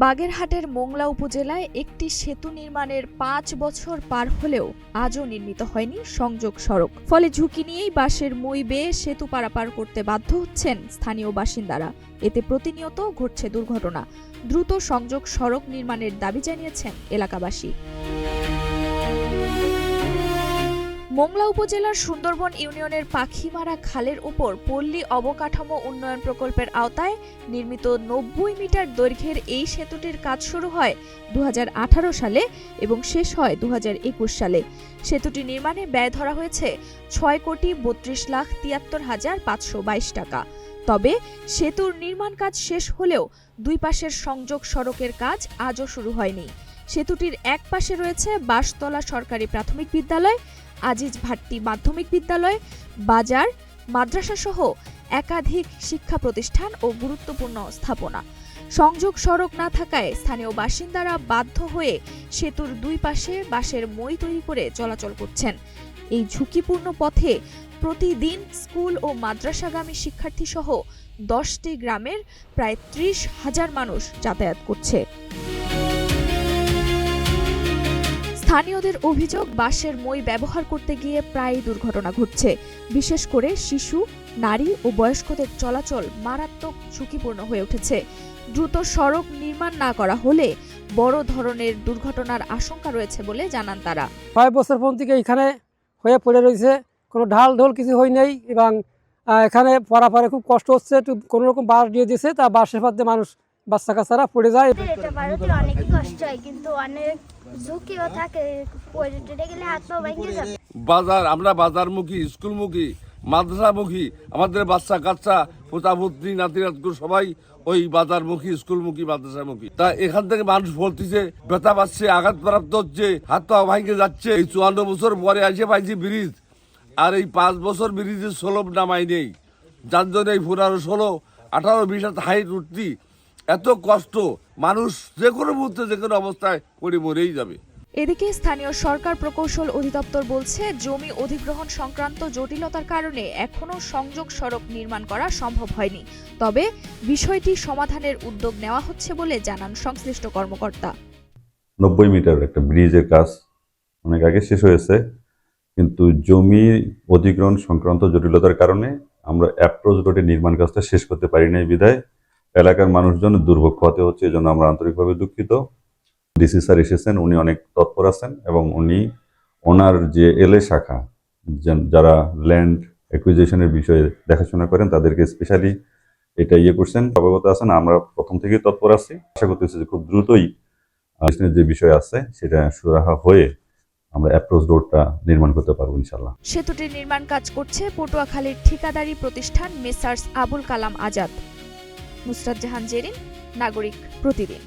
বাগেরহাটের মোংলা উপজেলায় একটি সেতু নির্মাণের ৫ বছর পার হলেও আজও নির্মিত হয়নি সংযোগ সড়ক। ফলে ঝুঁকি নিয়েই বাঁশের মই বেয়ে সেতু পারাপার করতে বাধ্য হচ্ছেন স্থানীয় বাসিন্দারা। এতে প্রতিনিয়ত ঘটছে দুর্ঘটনা। দ্রুত সংযোগ সড়ক নির্মাণের দাবি জানিয়েছেন এলাকাবাসী। মোংলা উপজেলার সুন্দরবন ইউনিয়নের পাখিমারা খালের উপর পল্লী অবকাঠামো উন্নয়ন প্রকল্পের আওতায় নির্মিত ৯০ মিটার দৈর্ঘ্যের এই সেতুটির কাজ শুরু হয় ২০১৮ সালে এবং শেষ হয় ২০২১ সালে। সেতুটি নির্মাণে ব্যয় ধরা হয়েছে ৬,৩২,৭৩,৫২২ টাকা। তবে সেতুর নির্মাণ কাজ শেষ হলেও দুই পাশের সংযোগ সড়কের কাজ আজও শুরু হয়নি। সেতুটির এক পাশে রয়েছে বাঁশতলা সরকারি প্রাথমিক বিদ্যালয়, আজিজ ভাট্টি মাধ্যমিক বিদ্যালয়, বাজার, মাদ্রাসা সহ একাধিক শিক্ষা প্রতিষ্ঠান ও গুরুত্বপূর্ণ স্থাপনা। সংযোগ সড়ক না থাকায় স্থানীয় বাসিন্দারা বাধ্য হয়ে সেতুর দুই পাশে বাঁশের মই তৈরি করে চলাচল করছেন। এই ঝুঁকিপূর্ণ পথে প্রতিদিন স্কুল ও মাদ্রাসাগামী শিক্ষার্থী সহ 10টি গ্রামের প্রায় 30,000 মানুষ যাতায়াত করছে। স্থানীয়দের অভিযোগ, বাঁশের মই ব্যবহার করতে গিয়ে প্রায় দুর্ঘটনা ঘটছে। বিশেষ করে শিশু, নারী ও বয়স্কদের চলাচল মারাত্মক ঝুঁকিপূর্ণ হয়ে উঠেছে। দ্রুত সড়ক নির্মাণ না করা হলে বড় ধরনের দুর্ঘটনার আশঙ্কা রয়েছে বলে জানান তারা। 5 বছর পর থেকে এখানে হয়ে পড়ে রয়েছে, কোনো ঢাল কিছু হয় নাই এবং এখানে পারাপারে খুব কষ্ট হচ্ছে। একটু কোনো রকম বাঁশ দিয়ে দিয়েছে, তা বাঁশের মধ্যে মানুষ বাচ্চা কাচ্চারা পড়ে যায়। অনেক কষ্ট হয়, কিন্তু অনেক ঝুঁকিও থাকে, পড়ে গেলে হাত পা ভেঙে যাবে। বাজার, আমরা বাজারমুখী, স্কুলমুখী, মাদ্রাসামুখী, আমাদের বাচ্চা কাচ্চা পোতাপুত্রী নাতিনাতকুর সবাই ওই বাজারমুখী, স্কুলমুখী, মাদ্রাসামুখী। তা এখান থেকে মানুষ বলতেছে ব্যথা পাচ্ছে, আঘাতপ্রাপ্ত হচ্ছে, হাত পা ভাঙে যাচ্ছে। এই 54 বছর পরে এসে পাইছি ব্রিজ, আর এই 5 বছর ব্রিজের সোলভ নামাই নেই। যার জন্য এই 15, 16, 18, 20 হাইট উঠতি এত কষ্ট, মানুষ যে কোনো মুহূর্তে যে কোনো অবস্থায় পড়ে মরেই যাবে। এদিকে স্থানীয় সরকার প্রকৌশল অধিদপ্তর বলছে, জমি অধিগ্রহণ সংক্রান্ত জটিলতার কারণে এখনো সংযোগ সড়ক নির্মাণ করা সম্ভব হয়নি। তবে বিষয়টি সমাধানের উদ্যোগ নেওয়া হচ্ছে বলে জানান সংশ্লিষ্ট কর্মকর্তা। 90 মিটার একটা ব্রিজের কাজ অনেক আগে শেষ হয়েছে, কিন্তু জমি অধিগ্রহণ সংক্রান্ত জটিলতার কারণে আমরা অ্যাপ্রোচ রোডে নির্মাণ কাজটা শেষ করতে পারি নাই বিধায় এলাকার মানুষজন দুর্ভোগ হতে হচ্ছে। এই জন্য আমরা আন্তরিকভাবে দুঃখিত। ডিসি স্যার এসেছেন, উনি অনেক তৎপর আছেন এবং উনি ওনার যে এলএ শাখা যারা ল্যান্ড অ্যাকুইজিশনের বিষয়ে দেখাশোনা করেন তাদেরকে স্পেশালি এটা করছেন, অবগত আছেন। আমরা প্রথম থেকেই তৎপর আছি। আশা করতেছি যে খুব দ্রুতই যে বিষয় আছে সেটা সুরাহা হয়ে আমরা অ্যাপ্রোচ রোডটা নির্মাণ করতে পারবো ইনশাআল্লাহ। সেতুটির নির্মাণ কাজ করছে পটুয়াখালীর ঠিকাদারি প্রতিষ্ঠান মেসার্স আবুল কালাম আজাদ। নুসরাত জাহান জেরিন, নাগরিক প্রতিদিন।